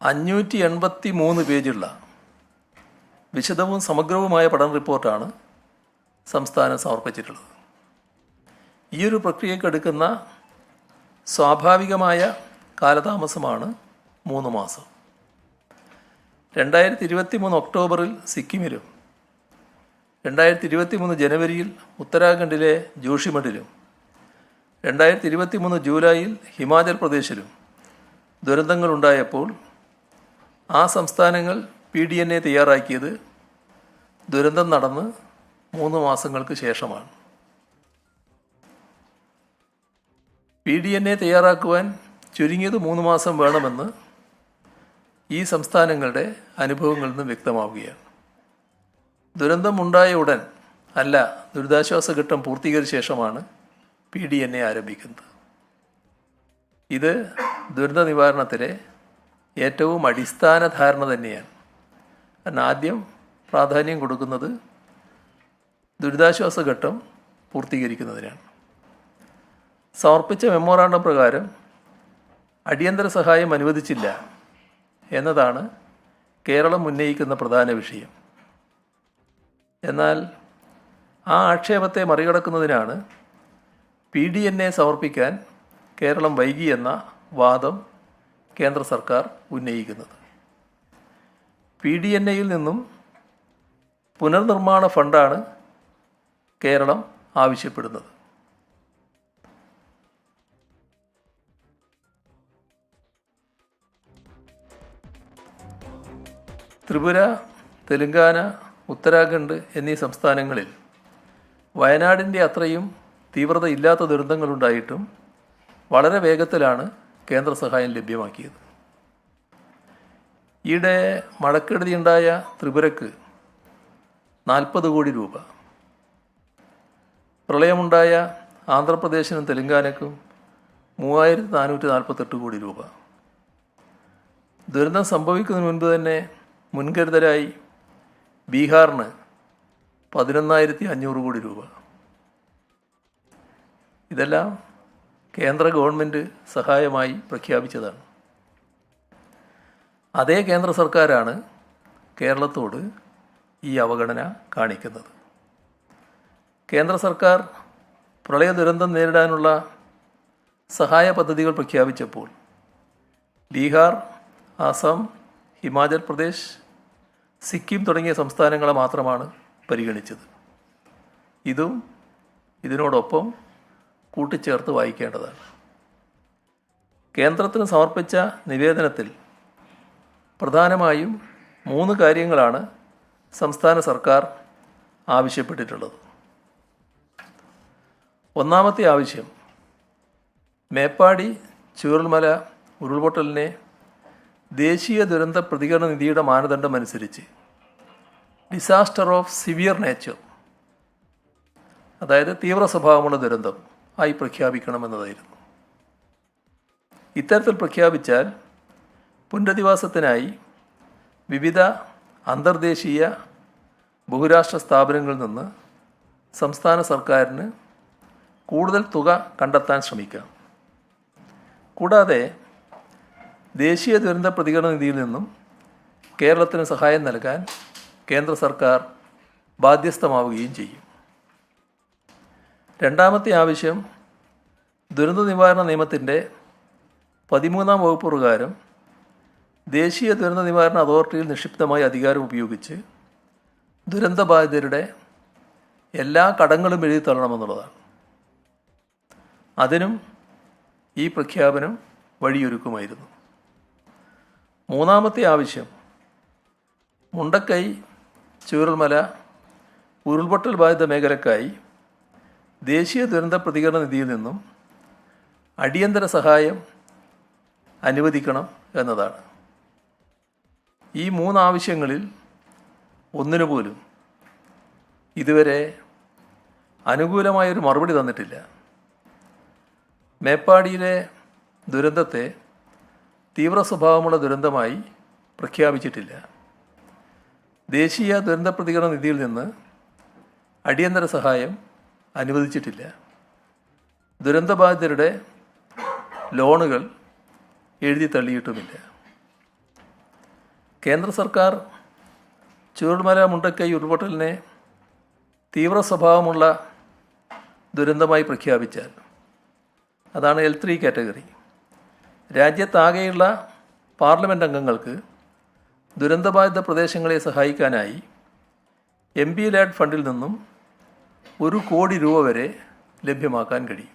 583 പേജുള്ള വിശദവും സമഗ്രവുമായ പഠന റിപ്പോർട്ടാണ് സംസ്ഥാനം സമർപ്പിച്ചിട്ടുള്ളത്. ഈയൊരു പ്രക്രിയക്കെടുക്കുന്ന സ്വാഭാവികമായ കാലതാമസമാണ് 3 മാസം. 2023 ഒക്ടോബറിൽ സിക്കിമിലും 2023 ജനുവരിയിൽ ഉത്തരാഖണ്ഡിലെ ജോഷിമഠിലും 2023 ജൂലൈയിൽ ഹിമാചൽ പ്രദേശിലും ദുരന്തങ്ങളുണ്ടായപ്പോൾ ആ സംസ്ഥാനങ്ങൾ PDNA തയ്യാറാക്കിയത് ദുരന്തം നടന്ന് 3 മാസങ്ങൾക്ക് ശേഷമാണ്. PDNA തയ്യാറാക്കുവാൻ ചുരുങ്ങിയത് 3 മാസം വേണമെന്ന് ഈ സംസ്ഥാനങ്ങളുടെ അനുഭവങ്ങളിൽ നിന്ന് വ്യക്തമാവുകയാണ്. ദുരന്തമുണ്ടായ ഉടൻ അല്ല, ദുരിതാശ്വാസ ഘട്ടം പൂർത്തീകരിച്ച ശേഷമാണ് PDNA ആരംഭിക്കുന്നത്. ഇത് ദുരന്ത നിവാരണത്തിലെ ഏറ്റവും അടിസ്ഥാന ധാരണ തന്നെയാണ്. കാരണം ആദ്യം പ്രാധാന്യം കൊടുക്കുന്നത് ദുരിതാശ്വാസ ഘട്ടം പൂർത്തീകരിക്കുന്നതിനാണ്. സമർപ്പിച്ച മെമ്മോറാണ്ടം പ്രകാരം അടിയന്തര സഹായം അനുവദിച്ചില്ല എന്നതാണ് കേരളം ഉന്നയിക്കുന്ന പ്രധാന വിഷയം. എന്നാൽ ആ ആക്ഷേപത്തെ മറികടക്കുന്നതിനാണ് PDNA സമർപ്പിക്കാൻ കേരളം വൈകിയെന്ന വാദം കേന്ദ്ര സർക്കാർ ഉന്നയിക്കുന്നത്. PDNAയിൽ നിന്നും പുനർനിർമ്മാണ ഫണ്ടാണ് കേരളം ആവശ്യപ്പെടുന്നത്. ത്രിപുര, തെലുങ്കാന, ഉത്തരാഖണ്ഡ് എന്നീ സംസ്ഥാനങ്ങളിൽ വയനാടിൻ്റെ അത്രയും തീവ്രത ഇല്ലാത്ത ദുരന്തങ്ങളുണ്ടായിട്ടും വളരെ വേഗത്തിലാണ് കേന്ദ്ര സഹായം ലഭ്യമാക്കിയത്. ഈയിടെ മഴക്കെടുതിയുണ്ടായ ത്രിപുരക്ക് 40 കോടി രൂപ, പ്രളയമുണ്ടായ ആന്ധ്രാപ്രദേശിനും തെലുങ്കാനയ്ക്കും 3448 കോടി രൂപ. ദുരന്തം സംഭവിക്കുന്നതിന് മുൻപ് തന്നെ മുൻകരുതലായി ബീഹാറിന് 11,500 കോടി രൂപ. ഇതെല്ലാം കേന്ദ്ര ഗവൺമെൻറ് സഹായമായി പ്രഖ്യാപിച്ചതാണ്. അതേ കേന്ദ്ര സർക്കാരാണ് കേരളത്തോട് ഈ അവഗണന കാണിക്കുന്നത്. കേന്ദ്ര സർക്കാർ പ്രളയ ദുരന്തം നേരിടാനുള്ള സഹായ പദ്ധതികൾ പ്രഖ്യാപിച്ചപ്പോൾ ബീഹാർ, ആസാം, ഹിമാചൽ പ്രദേശ്, സിക്കിം തുടങ്ങിയ സംസ്ഥാനങ്ങളെ മാത്രമാണ് പരിഗണിച്ചത്. ഇതും ഇതിനോടൊപ്പം കൂട്ടിച്ചേർത്ത് വായിക്കേണ്ടതാണ്. കേന്ദ്രത്തിന് സമർപ്പിച്ച നിവേദനത്തിൽ പ്രധാനമായും 3 കാര്യങ്ങളാണ് സംസ്ഥാന സർക്കാർ ആവശ്യപ്പെട്ടിട്ടുള്ളത്. ഒന്നാമത്തെ ആവശ്യം, മേപ്പാടി ചൂരൽമല ഉരുൾപൊട്ടലിനെ ദേശീയ ദുരന്ത പ്രതികരണ നിധിയുടെ മാനദണ്ഡം അനുസരിച്ച് ഡിസാസ്റ്റർ ഓഫ് സിവിയർ നേച്ചർ, അതായത് തീവ്ര സ്വഭാവമുള്ള ദുരന്തം ആയി പ്രഖ്യാപിക്കണമെന്നതായിരുന്നു. ഇത്തരത്തിൽ പ്രഖ്യാപിച്ചാൽ പുനരധിവാസത്തിനായി വിവിധ അന്തർദേശീയ ബഹുരാഷ്ട്ര സ്ഥാപനങ്ങളിൽ നിന്ന് സംസ്ഥാന സർക്കാരിന് കൂടുതൽ തുക കണ്ടെത്താൻ ശ്രമിക്കാം. കൂടാതെ ദേശീയ ദുരന്ത പ്രതികരണ നിധിയിൽ നിന്നും കേരളത്തിന് സഹായം നൽകാൻ കേന്ദ്ര സർക്കാർ ബാധ്യസ്ഥമാവുകയും ചെയ്യും. രണ്ടാമത്തെ ആവശ്യം, ദുരന്ത നിവാരണ നിയമത്തിൻ്റെ 13-ാം വകുപ്പ് പ്രകാരം ദേശീയ ദുരന്ത നിവാരണ അതോറിറ്റിയിൽ നിക്ഷിപ്തമായ അധികാരം ഉപയോഗിച്ച് ദുരന്തബാധിതരുടെ എല്ലാ കടങ്ങളും എഴുതി തള്ളണമെന്നുള്ളതാണ്. അതിനും ഈ പ്രഖ്യാപനം വഴിയൊരുക്കുമായിരുന്നു. മൂന്നാമത്തെ ആവശ്യം, മുണ്ടക്കൈ ചൂരൽമല ഉരുൾപൊട്ടൽ ബാധിത മേഖലക്കായി ദേശീയ ദുരന്ത പ്രതികരണ നിധിയിൽ നിന്നും അടിയന്തര സഹായം അനുവദിക്കണം എന്നതാണ്. ഈ 3 ആവശ്യങ്ങളിൽ ഒന്നിനു പോലും ഇതുവരെ അനുകൂലമായൊരു മറുപടി തന്നിട്ടില്ല. മേപ്പാടിയിലെ ദുരന്തത്തെ തീവ്ര സ്വഭാവമുള്ള ദുരന്തമായി പ്രഖ്യാപിച്ചിട്ടില്ല. ദേശീയ ദുരന്ത പ്രതികരണ നിധിയിൽ നിന്ന് അടിയന്തര സഹായം അനുവദിച്ചിട്ടില്ല. ദുരന്തബാധിതരുടെ ലോണുകൾ എഴുതി തള്ളിയിട്ടുമില്ല. കേന്ദ്ര സർക്കാർ ചൂരൽമല മുണ്ടക്കൈ ഉരുൾപൊട്ടലിനെ തീവ്ര സ്വഭാവമുള്ള ദുരന്തമായി പ്രഖ്യാപിച്ചാൽ, അതാണ് L3 കാറ്റഗറി, രാജ്യത്താകെയുള്ള പാർലമെൻറ്റ് അംഗങ്ങൾക്ക് ദുരന്തബാധിത പ്രദേശങ്ങളെ സഹായിക്കാനായി MP ലാഡ് ഫണ്ടിൽ നിന്നും 1 കോടി രൂപ വരെ ലഭ്യമാക്കാൻ കഴിയും.